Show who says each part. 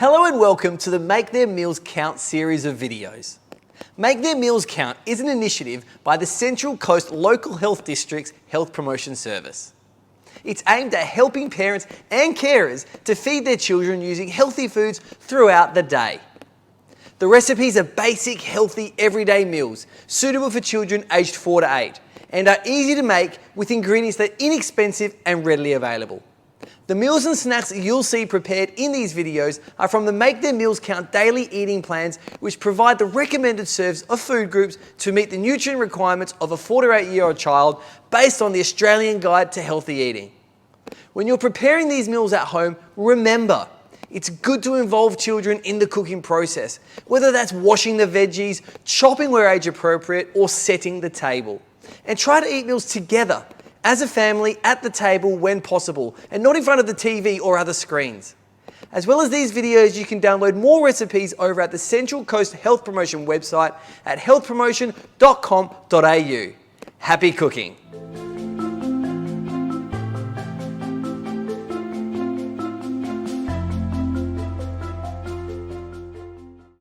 Speaker 1: Hello and welcome to the Make Their Meals Count series of videos. Make Their Meals Count is an initiative by the Central Coast Local Health District's Health Promotion Service. It's aimed at helping parents and carers to feed their children using healthy foods throughout the day. The recipes are basic, healthy, everyday meals suitable for children aged 4 to 8 and are easy to make with ingredients that are inexpensive and readily available. The meals and snacks you'll see prepared in these videos are from the Make Their Meals Count daily eating plans, which provide the recommended serves of food groups to meet the nutrient requirements of a 4 to 8-year-old child based on the Australian Guide to Healthy Eating. When you're preparing these meals at home, remember, it's good to involve children in the cooking process, whether that's washing the veggies, chopping where age appropriate, or setting the table. And try to eat meals together as a family at the table when possible, and not in front of the TV or other screens. As well as these videos, you can download more recipes over at the Central Coast Health Promotion website at healthpromotion.com.au. Happy cooking!